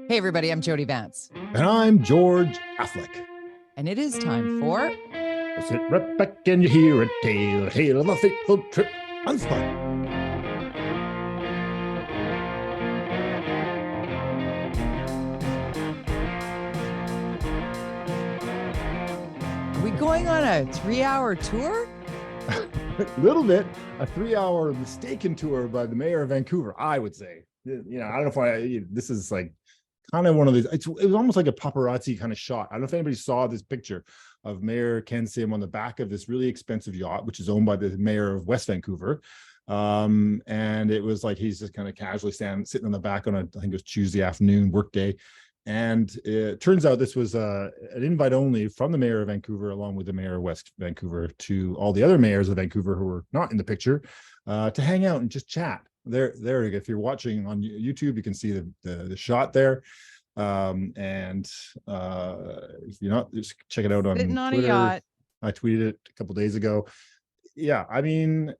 Hey, everybody, I'm Jody Vance. And I'm George-Affleck. And it is time for... Sit right back and you hear a tale of a fateful trip unspun. Are we going on a 3-hour tour? A little bit. A 3-hour mistaken tour by the mayor of Vancouver, I would say. You know, I don't know if this is like kind of one of these, it was almost like a paparazzi kind of shot. I don't know if anybody saw this picture of Mayor Ken Sim on the back of this really expensive yacht, which is owned by the mayor of West Vancouver. And it was like he's just kind of casually sitting on the back on I think it was Tuesday afternoon work day. And it turns out this was an invite only from the mayor of Vancouver, along with the mayor of West Vancouver, to all the other mayors of Vancouver who were not in the picture, to hang out and just chat. There, if you're watching on YouTube, you can see the shot there. And if you're not, just check it out on Sitting on Twitter. a yacht. I tweeted it a couple of days ago. Yeah, I mean,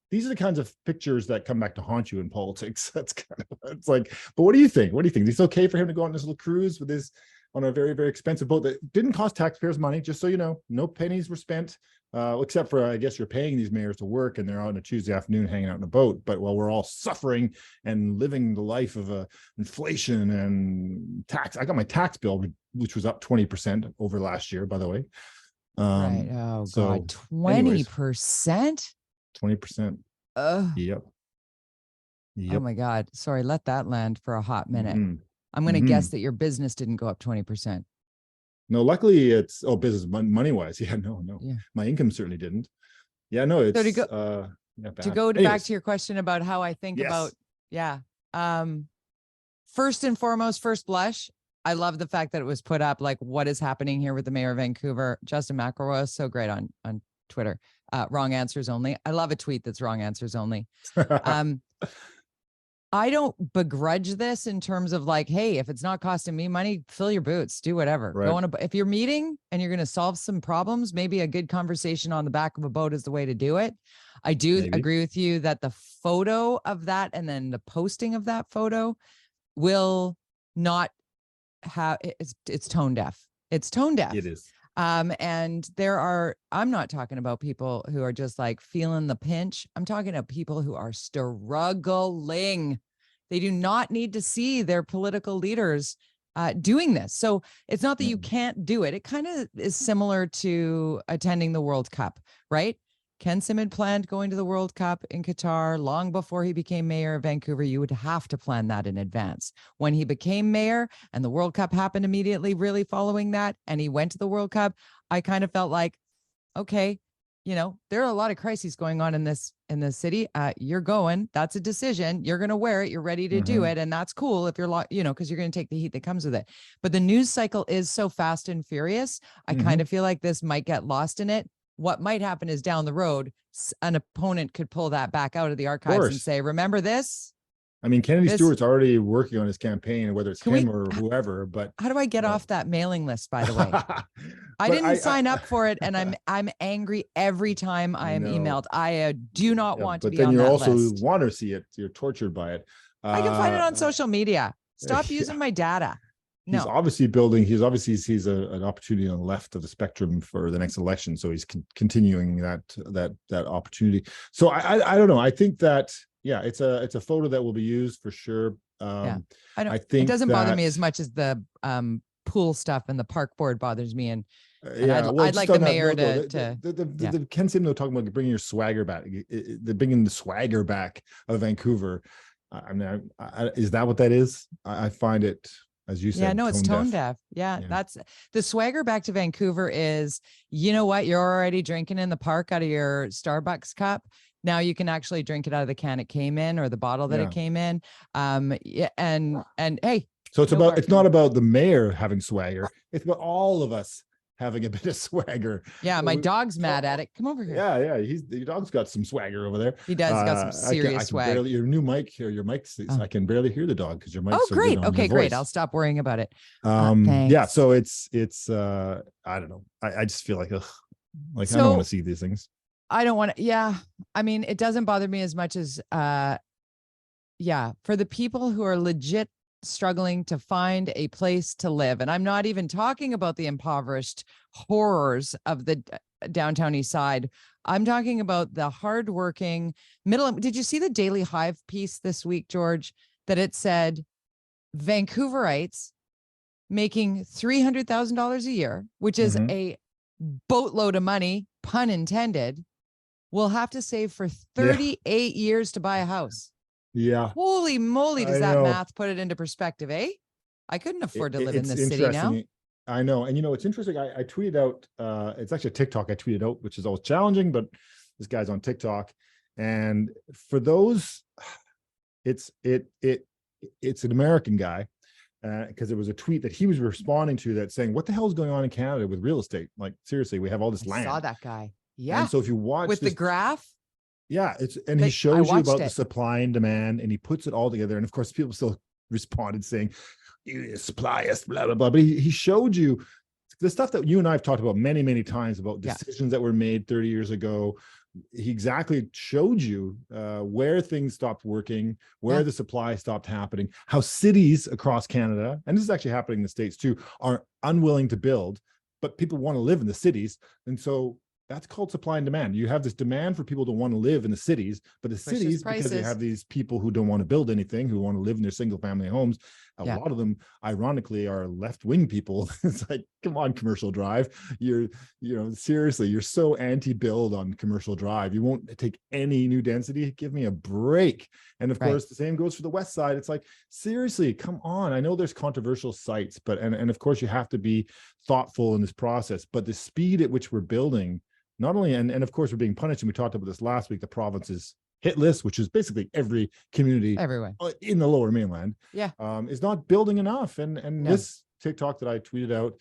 these are the kinds of pictures that come back to haunt you in politics. That's kind of, it's like, but what do you think? What do you think? Is it okay for him to go on this little cruise with his on a very, very expensive boat that didn't cost taxpayers money? Just so you know, no pennies were spent, except for, I guess, you're paying these mayors to work and they're out on a Tuesday afternoon hanging out in a boat. But while we're all suffering and living the life of inflation and tax, I got my tax bill, which was up 20% over last year, by the way. Right. Oh, so God. 20%? 20%. Yep. Oh, my God. Sorry, let that land for a hot minute. I'm going to Mm-hmm. guess that your business didn't go up 20%. No, luckily it's business money wise. Yeah, no. Yeah. My income certainly didn't. Yeah, no, it's So to go back to your question about how I think about, first and foremost, first blush, I love the fact that it was put up like what is happening here with the mayor of Vancouver. Justin McElroy is so great on Twitter. Wrong answers only. I love a tweet that's wrong answers only. I don't begrudge this in terms of like, hey, if it's not costing me money, fill your boots, do whatever. Right. Go on if you're meeting and you're going to solve some problems, maybe a good conversation on the back of a boat is the way to do it. I do agree with you that the photo of that and then the posting of that photo will not have, it's tone deaf. It's tone deaf. It is. And I'm not talking about people who are just like feeling the pinch. I'm talking about people who are struggling. They do not need to see their political leaders doing this. So it's not that you can't do it. It kind of is similar to attending the World Cup, right? Ken Sim had planned going to the World Cup in Qatar long before he became mayor of Vancouver. You would have to plan that in advance. When he became mayor and the World Cup happened immediately, really following that, and he went to the World Cup, I kind of felt like, okay, you know, there are a lot of crises going on in this city. You're going, that's a decision. You're going to wear it. You're ready to do it. And that's cool if you're, you know, because you're going to take the heat that comes with it. But the news cycle is so fast and furious. I kind of feel like this might get lost in it. What might happen is down the road, an opponent could pull that back out of the archives and say, remember this? I mean, Kennedy Stewart's already working on his campaign, whether it's him or whoever, but how do I get off that mailing list, by the way? I didn't sign up for it, and I'm angry every time I am emailed. I do not want to be on that list. But then you also want to see it. You're tortured by it. I can find it on social media. Stop using my data. He's obviously building. He sees an opportunity on the left of the spectrum for the next election, so he's continuing that opportunity. So I don't know. I think that it's a photo that will be used for sure. I think it doesn't bother me as much as the pool stuff and the park board bothers me. And I'd like the mayor the Ken Sim though talking about bringing your swagger back, bringing the swagger back of Vancouver. I mean, is that what that is? I find it. As you said, yeah, no, it's tone deaf. Yeah, that's the swagger back to Vancouver is, you know what? You're already drinking in the park out of your Starbucks cup. Now you can actually drink it out of the can it came in or the bottle that it came in. And hey. So it's not about the mayor having swagger. It's about all of us having a bit of swagger. Yeah, my dog's mad at it. Come over here. Yeah. Your dog's got some swagger over there. He does got some serious swag. Your new mic here, your mic's I can barely hear the dog because your mic's so great. Good on okay, your great. voice. I'll stop worrying about it. Yeah, so it's I don't know. I just feel like I don't want to see these things. I don't want to, I mean, it doesn't bother me as much as for the people who are legit struggling to find a place to live. And I'm not even talking about the impoverished horrors of the downtown east side. I'm talking about the hardworking middle. Did you see the Daily Hive piece this week, George, that it said Vancouverites making $300,000 a year, which is a boatload of money, pun intended, will have to save for 38 years to buy a house. Yeah. Holy moly, does I that know. math put it into perspective, eh? I couldn't afford to live in It's this city now. interesting. I know. And it's interesting. I tweeted out, it's actually a TikTok I tweeted out, which is always challenging, but this guy's on TikTok. And for those, it's an American guy, because it was a tweet that he was responding to that saying, what the hell is going on in Canada with real estate? Like, seriously, we have all this land. I saw that guy. Yeah. And so if you watch with the graph. Yeah, he shows you about the it. supply and demand, and he puts it all together. And of course, people still responded saying, supply us, blah, blah, blah. But he showed you the stuff that you and I have talked about many, many times about decisions that were made 30 years ago. He exactly showed you where things stopped working, where the supply stopped happening, how cities across Canada, and this is actually happening in the States too, are unwilling to build, but people want to live in the cities. And so that's called supply and demand. You have this demand for people to want to live in the cities, but the cities, because they have these people who don't want to build anything, who want to live in their single family homes. A lot of them, ironically, are left-wing people. It's like, come on, Commercial Drive. Seriously, you're so anti-build on Commercial Drive. You won't take any new density. Give me a break. And of course, the same goes for the West Side. It's like, seriously, come on. I know there's controversial sites, but, and of course you have to be thoughtful in this process, but the speed at which we're building, not only, and of course we're being punished, and we talked about this last week, the province's hit list, which is basically every community everywhere in the Lower Mainland, is not building enough. And this TikTok that I tweeted out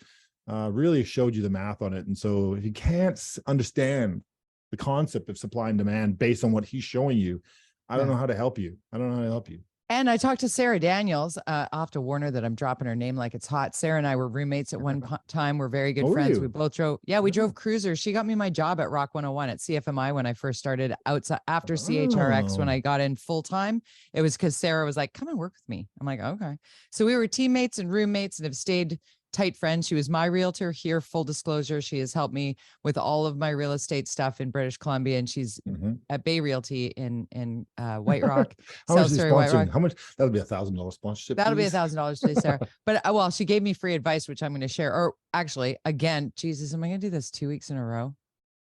really showed you the math on it. And so if you can't understand the concept of supply and demand based on what he's showing you, I don't know how to help you. And I talked to Sarah Daniels. I'll have to warn her that I'm dropping her name like it's hot. Sarah and I were roommates at one time. We're very good friends. We both drove. Yeah, we drove cruisers. She got me my job at Rock 101 at CFMI when I first started outside after CHRX. When I got in full time, it was because Sarah was like, come and work with me. I'm like, okay. So we were teammates and roommates and have stayed tight friends. She was my realtor here. Full disclosure, she has helped me with all of my real estate stuff in British Columbia, and she's at Bay Realty in White Rock. How much? That'll be $1,000 sponsorship. That'll be $1,000 today, Sarah. But well, she gave me free advice, which I'm going to share. Or actually, again, Jesus, am I going to do this 2 weeks in a row?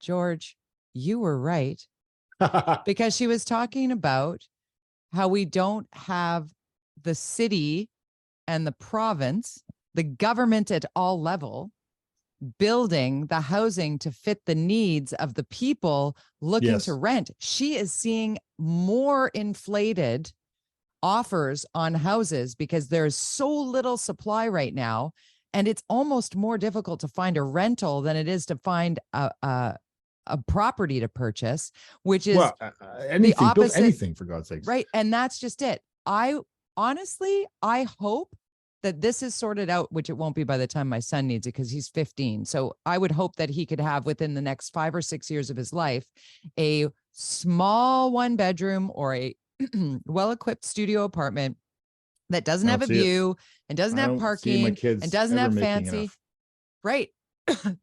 George, you were right, because she was talking about how we don't have the city and the province, the government at all level, building the housing to fit the needs of the people looking to rent. She is seeing more inflated offers on houses because there's so little supply right now. And it's almost more difficult to find a rental than it is to find a property to purchase, which is the opposite. Build anything, for God's sakes. Right. And that's just it. I hope that this is sorted out, which it won't be by the time my son needs it because he's 15. So I would hope that he could have within the next 5 or 6 years of his life, a small 1-bedroom or a well-equipped studio apartment that doesn't have a view and doesn't have parking and doesn't have fancy,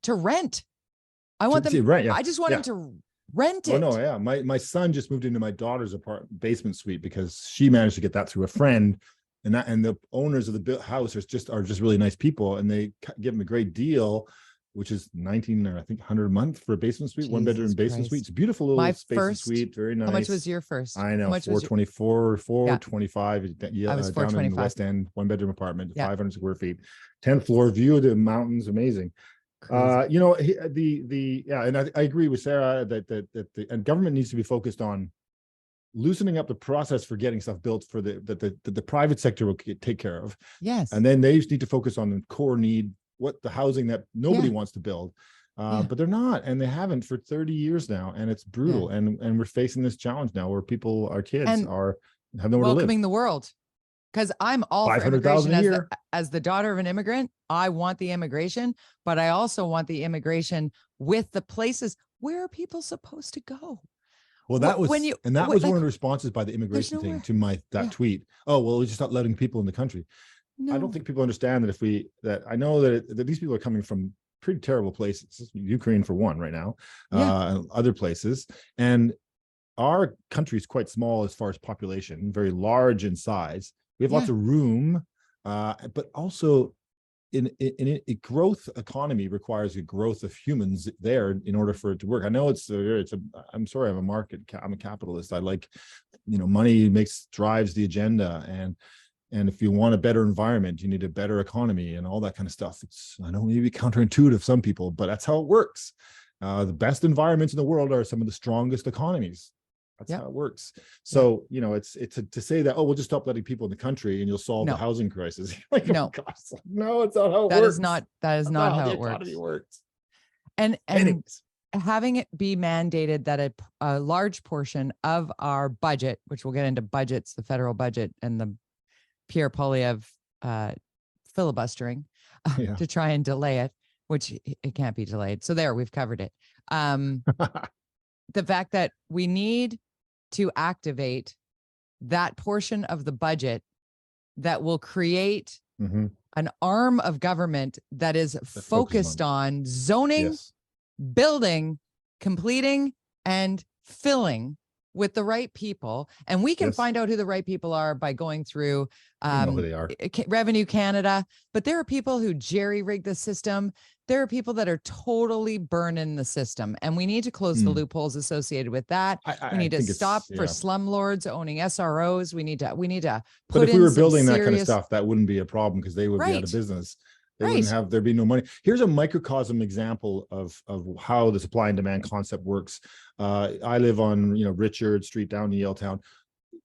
to rent. I want them. I just want him to rent it. Oh no, yeah. My son just moved into my daughter's basement suite because she managed to get that through a friend. And the owners of the house are just really nice people, and they give them a great deal, which is $1,900 or I think $100 a month for a basement suite, 1-bedroom basement suite. It's a beautiful little space suite, very nice. How much was your first? I know, $424, $425. I was down in the West End, 1-bedroom apartment, 500 square feet, 10th floor, view of the mountains, amazing. And I agree with Sarah that the government needs to be focused on loosening up the process for getting stuff built for the private sector will take care of. Yes. And then they just need to focus on the core need, what the housing that nobody wants to build. But they're not, and they haven't for 30 years now. And it's brutal. And we're facing this challenge now where our kids have nowhere to live. Welcoming the world. Because I'm all for immigration as the daughter of an immigrant. I want the immigration, but I also want the immigration with the places. Where are people supposed to go? Well, that was, when you and that what- was like, one of the responses by the immigration thing nowhere. to that Yeah. tweet. Oh, well, we just stopped letting people in the country. I don't no. think people understand that I know that these people are coming from pretty terrible places, Ukraine for one right now, and other places. And our country is quite small as far as population, very large in size. We have lots of room, but also in a growth economy requires a growth of humans there in order for it to work. I know I'm sorry, I'm a capitalist. I like, money drives the agenda, and if you want a better environment, you need a better economy and all that kind of stuff. I know maybe counterintuitive to some people, but that's how it works. The best environments in the world are some of the strongest economies. That's how it works. So, it's to say that, oh, we'll just stop letting people in the country and you'll solve the housing crisis. Like, no, oh gosh, no, it's not how it that works. is not how the it economy works. And Anyways. having it be mandated that a large portion of our budget, which we'll get into budgets, the federal budget and the Pierre-Eby of filibustering to try and delay it, which it can't be delayed. So we've covered it. The fact that we need to activate that portion of the budget that will create an arm of government that is focused on zoning, building, completing, and filling with the right people. And we can find out who the right people are by going through who they are. Revenue Canada. But there are people who jerry-rig the system. There are people that are totally burning the system, and we need to close the loopholes associated with that. We need to stop for slumlords owning SROs. We need to But if we were building that kind of stuff, that wouldn't be a problem because they would be out of business. They wouldn't have, there'd be no money. Here's a microcosm example of how the supply and demand concept works. I live on, Richard Street down in Yaletown.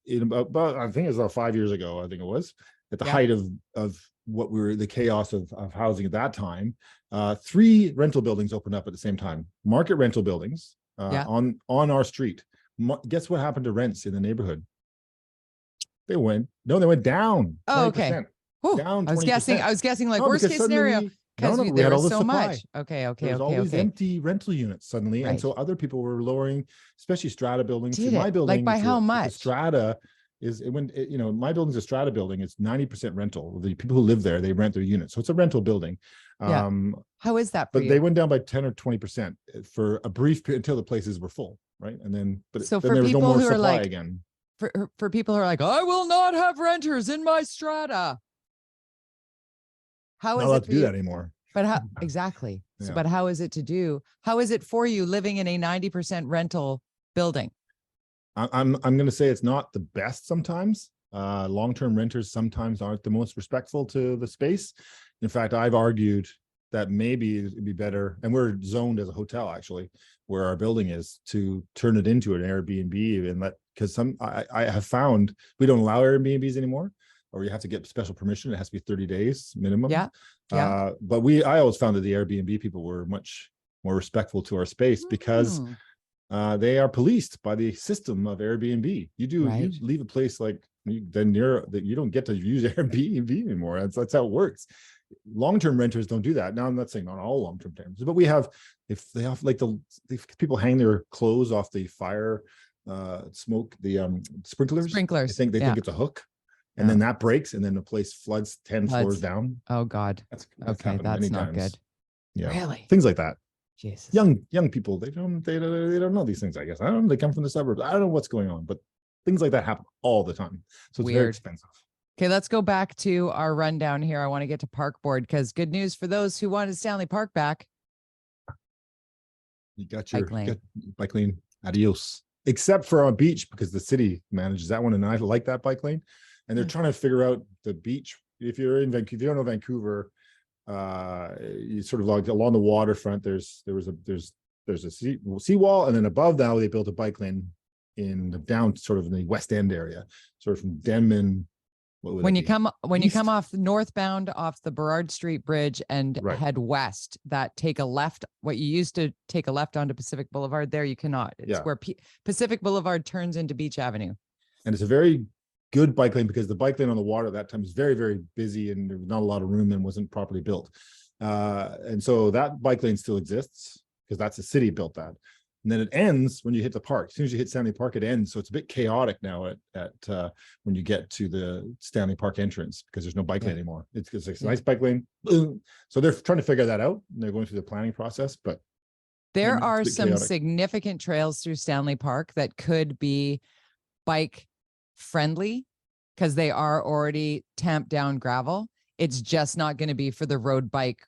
In about, I think it was about 5 years ago, I think it was, at the height of what the chaos of housing at that time. 3 rental buildings opened up at the same time, market rental buildings on our street. Guess what happened to rents in the neighborhood? They went down. Oh, 20%. Okay. Down 20%. I was guessing like worst case scenario. Because we had all the so supply. much. Okay. There was all these empty rental units suddenly, and so other people were lowering, especially strata buildings. My building, like by how much? Strata is my building's a strata building. It's 90% rental. The people who live there, they rent their units, so it's a rental building. How is that for you? They went down by 10 or 20% for a brief period until the places were full, right? And then, so then for there was no people more who are supply like, again. For people who are like, I will not have renters in my strata. How is it to do that anymore? But how exactly? So, but how is it to do? How is it for you living in a 90% rental building? I'm going to say it's not the best sometimes. Long-term renters sometimes aren't the most respectful to the space. In fact, I've argued that maybe it'd be better, and we're zoned as a hotel actually, where our building is, to turn it into an Airbnb and because I have found we don't allow Airbnbs anymore, or you have to get special permission. It has to be 30 days minimum. But I always found that the Airbnb people were much more respectful to our space because they are policed by the system of Airbnb. You leave a place you don't get to use Airbnb anymore. That's how it works. Long-term renters don't do that. Now, I'm not saying not all long-term renters, but if people hang their clothes off the fire smoke, the sprinklers. They think it's a hook. And then that breaks, and then the place floods 10 floors down. Oh God. That's not times. good. Yeah. Really? Things like that. Jesus. Young people, they don't know these things, I guess. I don't know, they come from the suburbs. I don't know what's going on, but things like that happen all the time. So it's very expensive. Okay, let's go back to our rundown here. I want to get to Park Board because good news for those who wanted Stanley Park back. You got your bike lane. Adios. Except for on beach, because the city manages that one, and I like that bike lane. And they're trying to figure out the beach. If you're in Vancouver, if you don't know Vancouver, you sort of like along the waterfront. There's a seawall, and then above that they built a bike lane down sort of in the West End area, sort of from Denman. When you come off northbound off the Burrard Street Bridge and head west, that take a left. What you used to take a left onto Pacific Boulevard, there you cannot. It's where Pacific Boulevard turns into Beach Avenue. And it's a very good bike lane because the bike lane on the water at that time was very, very busy, and there was not a lot of room and wasn't properly built. And so that bike lane still exists because that's the city built that. and then it ends when you hit the park. As soon as you hit Stanley Park, it ends. So it's a bit chaotic now at when you get to the Stanley Park entrance, because there's no bike lane anymore. It's a nice bike lane. Boom. So they're trying to figure that out, and they're going through the planning process. But there are some chaotic. significant trails through Stanley Park that could be bike friendly, because they are already tamped down gravel. It's just not going to be for the road bike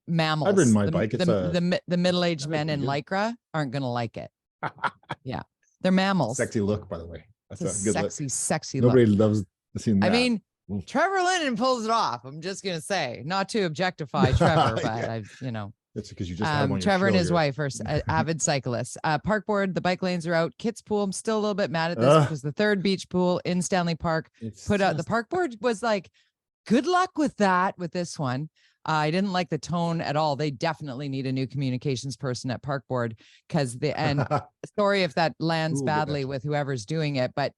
mammals. I've ridden my bike. It's the middle-aged men in Lycra aren't going to like it. Yeah, they're mammals. Sexy look, by the way. That's a good sexy Nobody look. loves seeing that. I mean, Trevor Linden pulls it off. I'm just going to say, not to objectify Trevor, but That's because you just had him on your Trevor show and his here. wife are avid cyclists. Park Board, the bike lanes are out. Kids Pool, I'm still a little bit mad at this because the third beach pool in Stanley Park out. The Park Board was like, good luck with that, with this one. I didn't like the tone at all. They definitely need a new communications person at Park Board, because sorry if that lands badly with whoever's doing it, but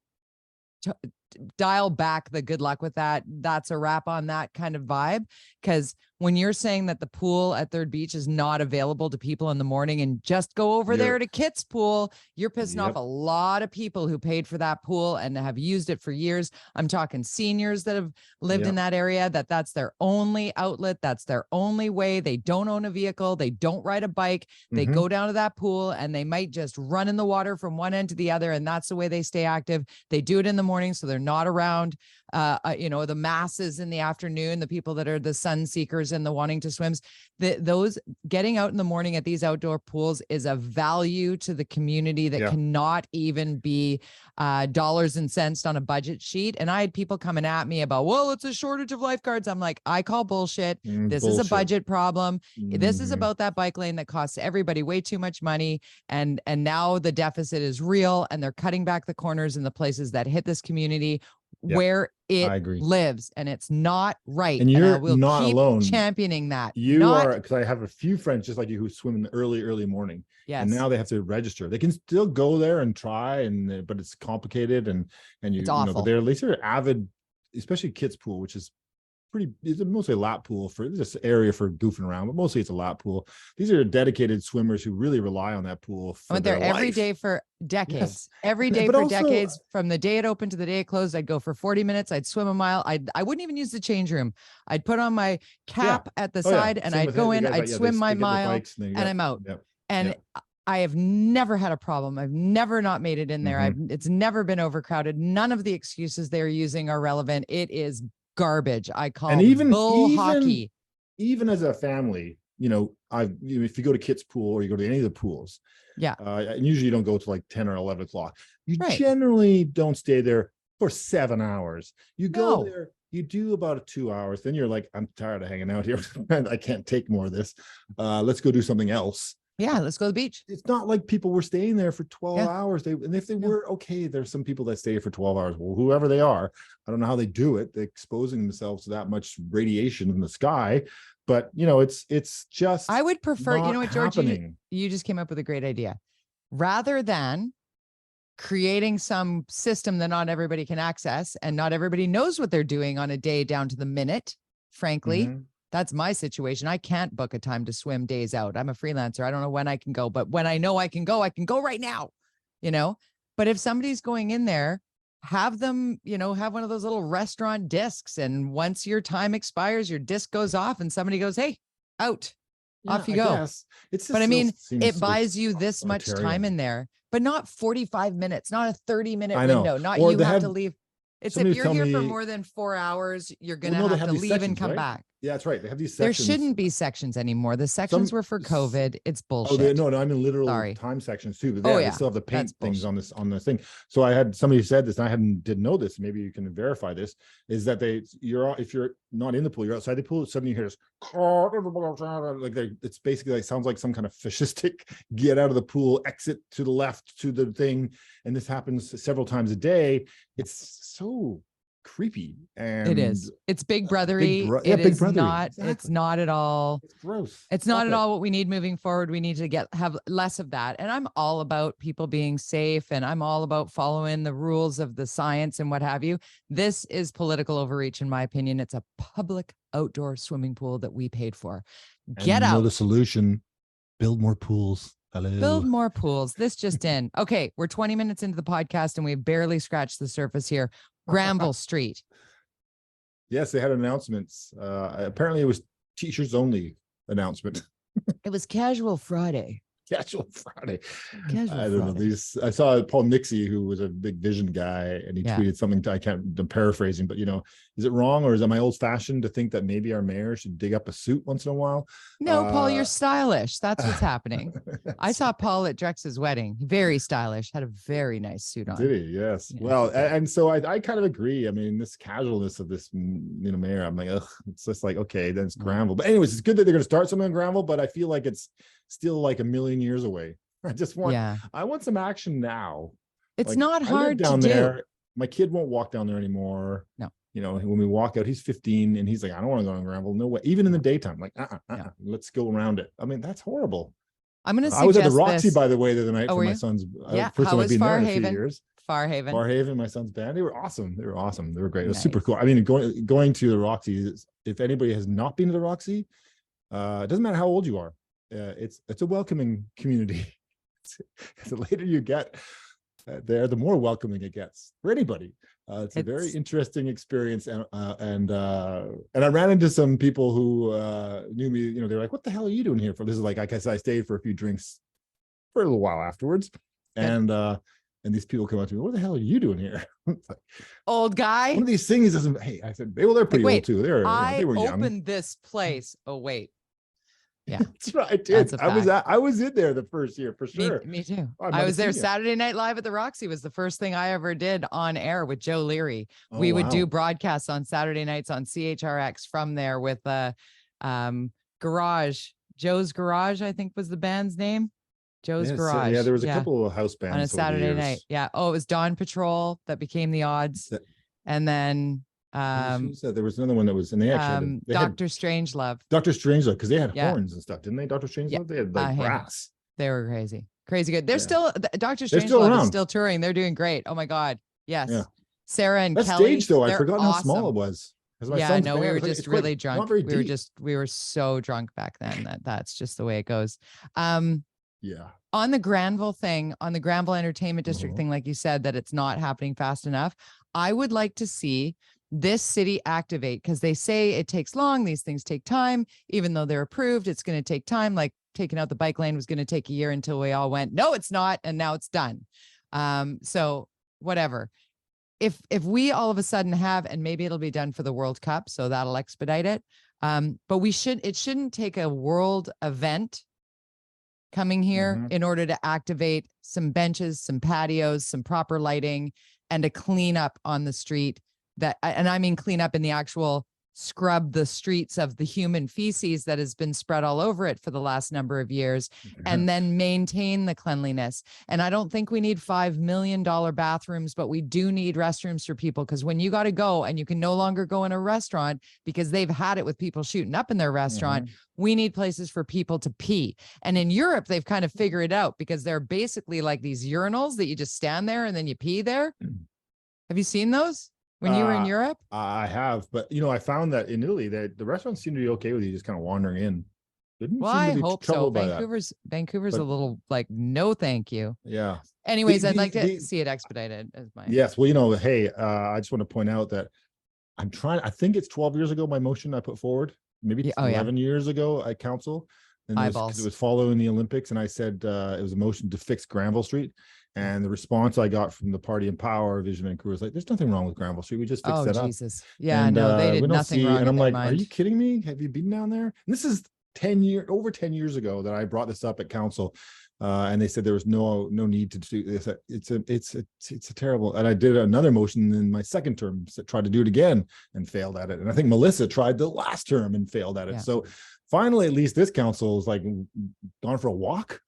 dial back the good luck with that. That's a wrap on that kind of vibe. Because when you're saying that the pool at Third Beach is not available to people in the morning, and just go over there to Kids Pool, you're pissing off a lot of people who paid for that pool and have used it for years. I'm talking seniors that have lived in that area, that's their only outlet. That's their only way. They don't own a vehicle. They don't ride a bike. They go down to that pool and they might just run in the water from one end to the other. And that's the way they stay active. They do it in the morning, so they're not around the masses in the afternoon, the people that are the sun seekers and the wanting to swims. Those getting out in the morning at these outdoor pools is a value to the community that cannot even be dollars and cents on a budget sheet. And I had people coming at me about, well, it's a shortage of lifeguards. I'm like, I call bullshit. This is a budget problem. This is about that bike lane that costs everybody way too much money. And now the deficit is real, and they're cutting back the corners in the places that hit this community where it lives, and it's not right. And you're will not keep alone championing that. You are, because I have a few friends just like you who swim in the early morning. Yes. And now they have to register. They can still go there and try, but it's complicated, and it's awful. But they're at least they're avid, especially Kids Pool, which is it's mostly a lap pool for this area for goofing around, but mostly it's a lap pool. These are dedicated swimmers who really rely on that pool. I went there every day for decades. Every day for decades. From the day it opened to the day it closed, I'd go for 40 minutes. I'd swim a mile. I wouldn't even use the change room. I'd put on my cap at the side, and I'd go in. I'd swim my mile, and I'm out. And I have never had a problem. I've never not made it in there. It's never been overcrowded. None of the excuses they're using are relevant. It is garbage. I call hockey. Even as a family, if you go to Kids Pool or you go to any of the pools, and usually you don't go to like 10 or 11 o'clock. You generally don't stay there for 7 hours. You go there, you do about 2 hours, then you're like, I'm tired of hanging out here. I can't take more of this. Let's go do something else. Yeah, let's go to the beach. It's not like people were staying there for 12 hours. And if they were, okay, there's some people that stay for 12 hours. Well, whoever they are, I don't know how they do it. They're exposing themselves to that much radiation in the sky. But, it's just I would prefer, what, George, you just came up with a great idea. Rather than creating some system that not everybody can access and not everybody knows what they're doing on a day down to the minute, frankly. That's my situation. I can't book a time to swim days out. I'm a freelancer. I don't know when I can go, but when I know I can go right now, But if somebody's going in there, have them, have one of those little restaurant discs. And once your time expires, your disc goes off and somebody goes, hey, out, off you go. But I mean, it buys you this much time in there, but not 45 minutes, not a 30-minute window, not you have to leave. It's if you're here for more than 4 hours, you're going to have to leave and come back. Yeah, that's right. They have these sections. There shouldn't be sections anymore. The sections were for COVID. It's bullshit. No, I mean literal time sections too. But they still have the paint things on this thing. So I had somebody said this, and I didn't know this. Maybe you can verify this. Is that if you're not in the pool, you're outside the pool. Suddenly you hear this, it's basically like sounds like some kind of fascistic get out of the pool, exit to the left to the thing, and this happens several times a day. It's so creepy, and it is. It's big brothery. It's not at all. It's gross. It's not at all what we need moving forward. We need to have less of that. And I'm all about people being safe, and I'm all about following the rules of the science and what have you. This is political overreach, in my opinion. It's a public outdoor swimming pool that we paid for. Get out. The solution: build more pools. Hello. Build more pools. This just in. Okay, we're 20 minutes into the podcast and we've barely scratched the surface here. Granville Street. Yes, they had announcements. Apparently it was teachers only announcement. It was Casual Friday. Casual Friday. Casual I don't know. Friday. I saw Paul Nixie, who was a big vision guy, and he Yeah. tweeted something. I'm paraphrasing, but is it wrong, or is it my old fashioned to think that maybe our mayor should dig up a suit once in a while? No, Paul, you're stylish. That's what's happening. I saw Paul at Drex's wedding. Very stylish. Had a very nice suit on. Did he? Yes. Yeah, well, he did. and so I kind of agree. I mean, this casualness of this, mayor, I'm like, ugh, it's just like, okay, then it's Granville. But anyways, it's good that they're going to start something in Granville, but I feel like it's still like a million years away. I want some action now. It's Like, not I live hard down to there. do. My kid won't walk down there anymore. No. When we walk out, he's 15 and he's like, I don't want to go on Granville. No way. Even in the daytime, like, Yeah. let's go around it. I mean, that's horrible. I'm going to I was at the suggest Roxy, this. by the way, the other night Oh, for were my you? son's Yeah. first How time I've was been there in a few Farhaven? years. Farhaven. Farhaven, my son's band. They were awesome. They were great. It was super Nice. cool. I mean, going to the Roxy, if anybody has not been to the Roxy, it doesn't matter how old you are. It's a welcoming community. The later you get there, the more welcoming it gets for anybody. It's a very interesting experience, and I ran into some people who knew me. They're like, "What the hell are you doing here for?" This is like I guess I stayed for a few drinks for a little while afterwards, and these people come up to me, "What the hell are you doing here?" Like, Old guy. one of these things doesn't. Hey, I said, well, they're pretty old too. They were young. Opened this place. Oh wait. Yeah. That's right. I did. That's a I was in there the first year for sure. Me too. I've I never was there. seen you. Saturday Night Live at the Roxy was the first thing I ever did on air with Joe Leary. Oh, We would wow. do broadcasts on Saturday nights on CHRX from there with Garage. Joe's Garage, I think was the band's name. Joe's Yes, Garage. yeah, there was a couple of house bands on a over the Saturday years. night. Yeah. Oh, it was Dawn Patrol that became the Odds. And then Who said there was another one that was, and they actually they had Dr. Strangelove. Dr. Strangelove, because they had Yeah. horns and stuff, didn't they? Dr. Strangelove, Yeah. they had like Him. brass. They were crazy good. They're Yeah. still Dr. They're still Strangelove is around. still touring. They're doing great. Oh my God. Yes. Yeah. Sarah and That Kelly. stage though, I they're forgot how awesome. small it was. 'Cause my Yeah, son's no, band we were was like, just it's quite- really not drunk. very We deep. were so drunk back then that's just the way it goes. Yeah. On the Granville thing, on the Granville Entertainment District Mhm. thing, like you said, that it's not happening fast enough. I would like to see this city activate, because they say it takes long. These things take time, even though they're approved. It's going to take time. Like taking out the bike lane was going to take a year until we all went, no, it's not. And now it's done. So whatever. If we all of a sudden have, and maybe it'll be done for the World Cup, so that'll expedite it. But it shouldn't take a world event coming here Mhm. in order to activate some benches, some patios, some proper lighting, and to clean up on the street. And I mean clean up in the actual scrub the streets of the human feces that has been spread all over it for the last number of years, and then maintain the cleanliness. And I don't think we need $5 million bathrooms, but we do need restrooms for people, because when you got to go and you can no longer go in a restaurant because they've had it with people shooting up in their restaurant, we need places for people to pee. And in Europe, they've kind of figured it out, because they're basically like these urinals that you just stand there and then you pee there. Have you seen those when you were in Europe? I have, but I found that in Italy that the restaurants seem to be okay with you just kind of wandering in. Didn't Well, seem to I be hope so. troubled by that. Vancouver's But- a little like, no, thank you. Yeah. Anyways, I'd The- like to the- see it expedited as my. Yes. Well, hey, I just want to point out that I think it's 12 years ago, my motion I put forward, maybe Yeah, oh, yeah. 11 years ago at council. And Eyeballs. it was following the Olympics. And I said it was a motion to fix Granville Street. And the response I got from the party in power, Vision Vancouver, was like, there's nothing wrong with Granville Street. We just fixed Oh, that up. Jesus. Yeah, And, no, they we did don't nothing see- wrong. And in I'm their like, are mind. you kidding me? Have you been down there? And this is over 10 years ago that I brought this up at council. And they said there was no need to do this. It's a terrible. And I did another motion in my second term that tried to do it again and failed at it. And I think Melissa tried the last term and failed at it. Yeah. So finally, at least this council is like gone for a walk.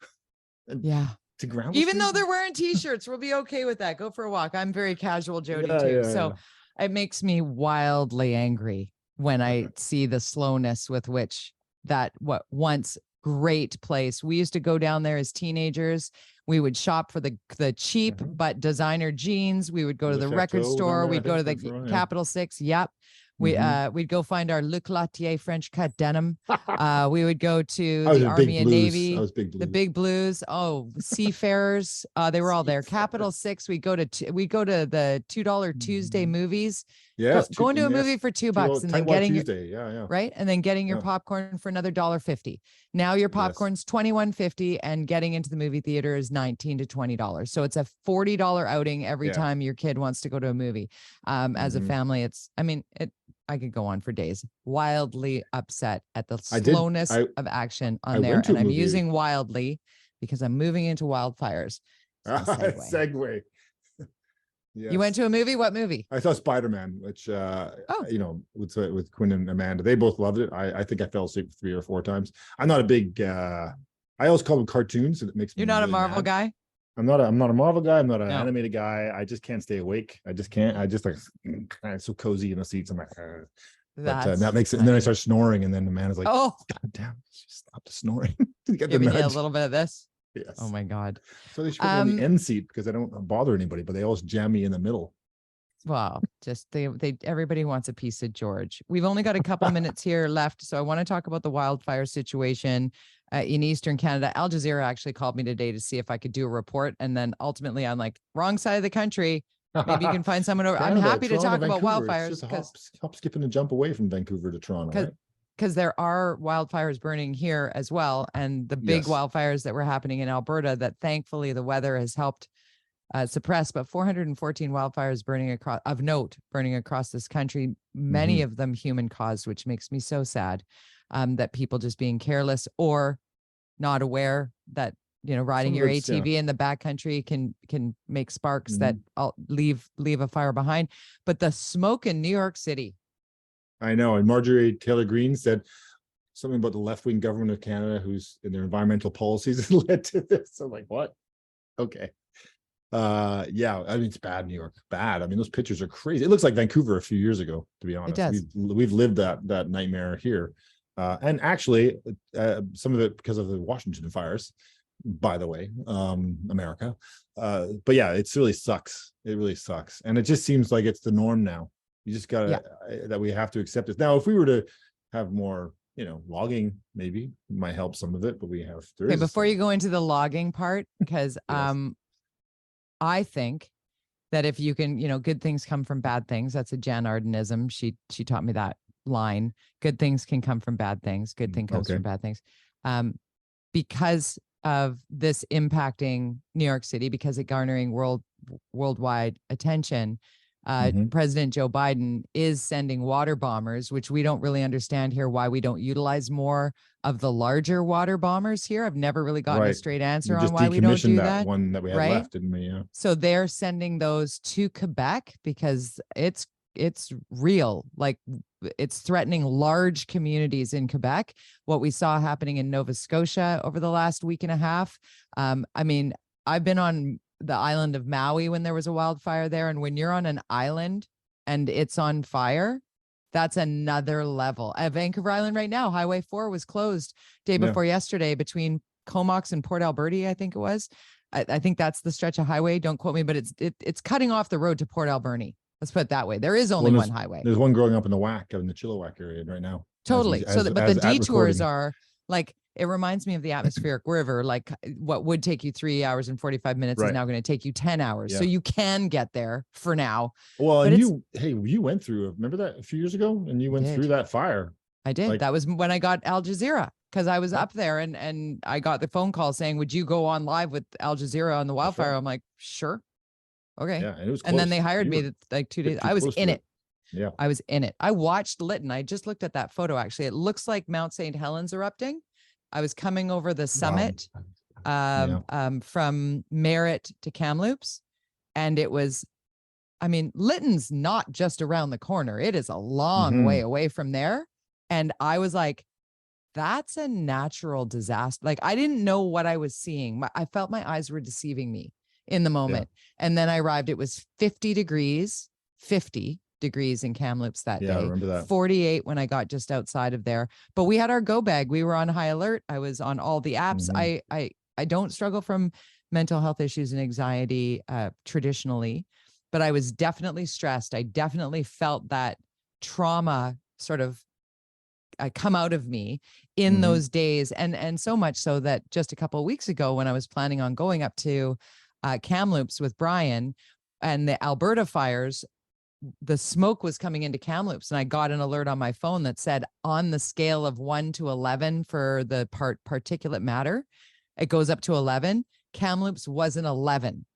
Yeah. To Granville Even Street. though they're wearing t-shirts, we'll be okay with that. Go for a walk. I'm very casual, Jody, Yeah, too. yeah, So it makes me wildly angry when I see the slowness with which that what once great place. We used to go down there as teenagers. We would shop for the cheap Mhm. but designer jeans. We would go to The the record Chateau store. down there, I We'd go to think the that's right, yeah. Capital Six. Yep. We'd go find our Luc Latier French cut denim. We would go to I was the a Army big and blues. Navy, I was big blues. the big blues. Oh, seafarers. They were all there. Capital Six. We go to the $2 Tuesday movies. Yes, Going to a movie for $2 and then getting Tuesday. Yeah. right, and then getting your popcorn for another $1.50. Now your popcorn's $21.50, and getting into the movie theater is $19 to $20. So it's a $40 outing every time your kid wants to go to a movie. As a family, I could go on for days. Wildly upset at the slowness of action on there. And I'm using wildly because I'm moving into wildfires. So segue. Yes. You went to a movie? What movie? I saw Spider-Man, which, with Quinn and Amanda. They both loved it. I think I fell asleep 3 or 4 times. I'm not a big, I always call them cartoons. And it makes me You're not really a Marvel mad. guy? I'm not a Marvel guy. I'm not an animated guy. I just can't stay awake. I just can't. I just it's so cozy in the seats. I'm like, that makes it. And then I start snoring, and then the man is like, "Oh, God damn, just stop the snoring." Give me a little bit of this. Yes. Oh my God. So they should put me on the end seat because I don't bother anybody, but they always jam me in the middle. Well, just everybody wants a piece of George. We've only got a couple minutes here left, so I want to talk about the wildfire situation in Eastern Canada. Al Jazeera actually called me today to see if I could do a report, and then ultimately I'm like, wrong side of the country. Maybe you can find someone over. Canada, I'm happy Toronto, to talk Vancouver. about wildfires it's just hop, skip, and a jump away from Vancouver to Toronto, right? Because there are wildfires burning here as well, and the big wildfires that were happening in Alberta that thankfully the weather has helped suppress, but 414 wildfires burning across this country, many of them human caused, which makes me so sad that people just being careless or not aware that, riding your ATV in the backcountry can make sparks that leave a fire behind. But the smoke in New York City. I know. And Marjorie Taylor Greene said something about the left-wing government of Canada, who's in their environmental policies led to this. I'm like, what? Okay. It's bad, New York. Bad. Those pictures are crazy. It looks like Vancouver a few years ago, to be honest. It does. We've lived that nightmare here. And actually, some of it because of the Washington fires, by the way, America. But yeah, it really sucks. It really sucks. And it just seems like it's the norm now. You just gotta that we have to accept it. Now, if we were to have more, logging, maybe it might help some of it, but we have. Okay, before you go into the logging part, because I think that if you can, good things come from bad things. That's a Jan Ardenism. She taught me that line. Good things can come from bad things. Good thing comes from bad things. Because of this impacting New York City, because it garnering worldwide attention, President Joe Biden is sending water bombers, which we don't really understand here why we don't utilize more of the larger water bombers here. I've never really gotten a straight answer on why we don't do that. One that we had left, didn't we? Yeah. So they're sending those to Quebec because it's real. Like, it's threatening large communities in Quebec. What we saw happening in Nova Scotia over the last week and a half. I've been on the island of Maui when there was a wildfire there. And when you're on an island and it's on fire, that's another level. At Vancouver Island right now, Highway 4 was closed day before yesterday between Comox and Port Alberti, I think it was. I think that's the stretch of highway. Don't quote me, but it's cutting off the road to Port Alberni. Let's put it that way. There is only one highway. There's one growing up in the Chilliwack area right now. Totally. But the detours are like, it reminds me of the atmospheric river. Like, what would take you 3 hours and 45 minutes is now going to take you 10 hours. So you can get there for now. Well, and you went through, remember that a few years ago, and you went through that fire. I did. That was when I got Al Jazeera, because I was up there and I got the phone call saying, would you go on live with Al Jazeera on the wildfire? I'm like, sure. Okay. Yeah, and it was close. And then they hired me like 2 days. I was in it. Yeah. I was in it. I watched Lytton. I just looked at that photo. Actually, it looks like Mount St. Helens erupting. I was coming over the summit from Merritt to Kamloops. And it was, Lytton's not just around the corner. It is a long way away from there. And I was like, that's a natural disaster. Like, I didn't know what I was seeing. I felt my eyes were deceiving me in the moment. And then I arrived, it was 50 degrees in Kamloops that day. I remember that. 48 when I got just outside of there. But we had our go bag. We were on high alert. I was on all the apps. I don't struggle from mental health issues and anxiety traditionally, but I was definitely stressed. I definitely felt that trauma sort of come out of me in those days. And so much so that just a couple of weeks ago, when I was planning on going up to Kamloops with Brian and the Alberta fires, the smoke was coming into Kamloops, and I got an alert on my phone that said on the scale of 1 to 11 for the particulate matter, it goes up to 11. Kamloops was an 11.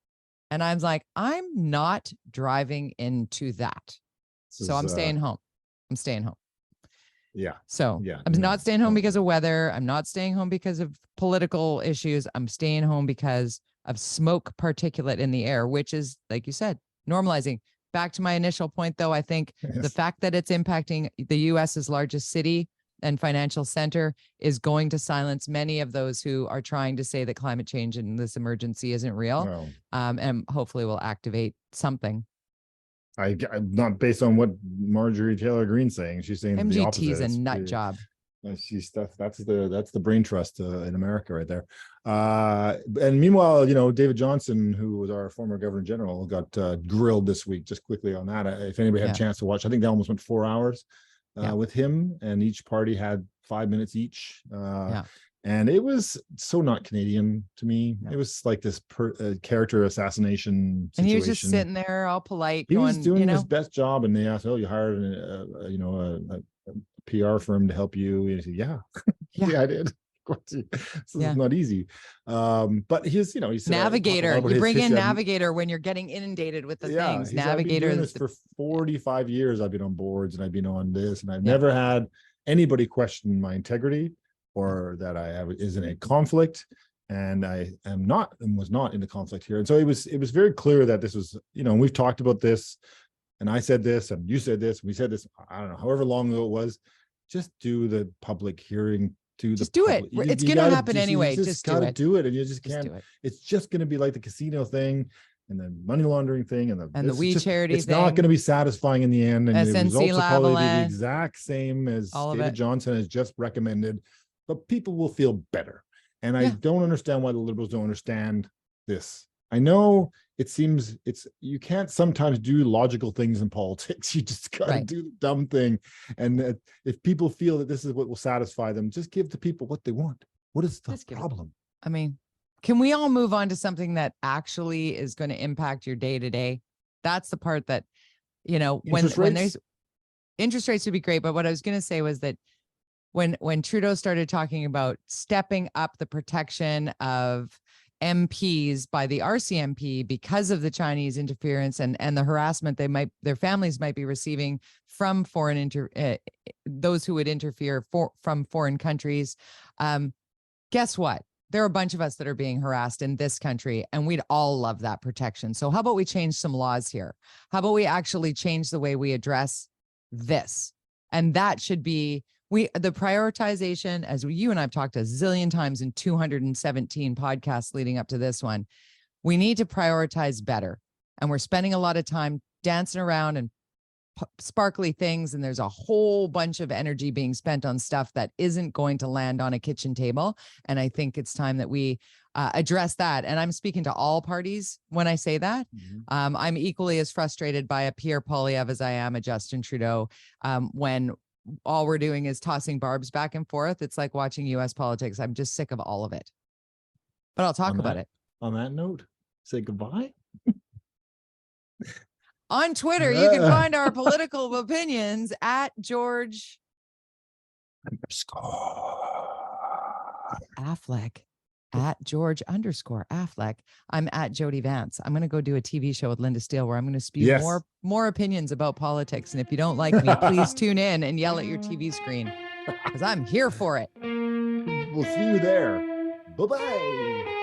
And I was like, I'm not driving into that. So I'm staying home. I'm staying home. Yeah. So yeah, I'm not staying home because of weather. I'm not staying home because of political issues. I'm staying home because of smoke particulate in the air, which is, like you said, normalizing. Back to my initial point, though, I think the fact that it's impacting the U.S.'s largest city and financial center is going to silence many of those who are trying to say that climate change and this emergency isn't real. And hopefully will activate something. I'm not based on what Marjorie Taylor Greene's saying. She's saying the opposite. MGT's a nut job. She's that's the brain trust in America right there. And meanwhile, David Johnson, who was our former Governor General, got grilled this week. Just quickly on that, if anybody had a chance to watch, I think they almost went 4 hours with him, and each party had 5 minutes each. And it was so not Canadian to me. It was like this character assassination situation. And he was just sitting there all polite. He was doing his best job, and they asked, "Oh, you hired a PR firm to help you?" And he said, "Yeah, yeah, I did." This is not easy. But he's Navigator. You bring in Navigator when you're getting inundated with the things. Navigator is for 45 years. I've been on boards and I've been on this, and I've never had anybody question my integrity or that I have is in a conflict, and I am not and was not in a conflict here. And so it was very clear that this was, and we've talked about this, and I said this and you said this, we said this, I don't know, however long ago it was. Just do the public hearing. Just do it. It's going to happen anyway. Just do it. And you just can't. It's just going to be like the casino thing and the money laundering thing and the We Charity it's thing. Not going to be satisfying in the end. And the results will probably be the exact same as David Johnson has just recommended, but people will feel better. And I don't understand why the Liberals don't understand this. I know it seems you can't sometimes do logical things in politics. You just got to do the dumb thing. And if people feel that this is what will satisfy them, just give the people what they want. What is the problem? I mean, can we all move on to something that actually is going to impact your day to day? That's the part that, when there's interest rates would be great. But what I was going to say was that when Trudeau started talking about stepping up the protection of MPs by the RCMP because of the Chinese interference and the harassment their families might be receiving from those who would interfere from foreign countries. Guess what? There are a bunch of us that are being harassed in this country, and we'd all love that protection. So how about we change some laws here? How about we actually change the way we address this? And that should be the prioritization, as you and I've talked a zillion times in 217 podcasts leading up to this one, we need to prioritize better. And we're spending a lot of time dancing around and sparkly things. And there's a whole bunch of energy being spent on stuff that isn't going to land on a kitchen table. And I think it's time that we address that. And I'm speaking to all parties when I say that. I'm equally as frustrated by a Pierre Poilievre as I am a Justin Trudeau when all we're doing is tossing barbs back and forth. It's like watching U.S. politics. I'm just sick of all of it. But I'll talk about it. On that note, say goodbye. On Twitter, you can find our political opinions at george_affleck. At george_affleck. I'm at Jody Vance. I'm going to go do a TV show with Linda Steele where I'm going to spew more opinions about politics. And if you don't like me, please tune in and yell at your TV screen because I'm here for it. We'll see you there. Bye-bye.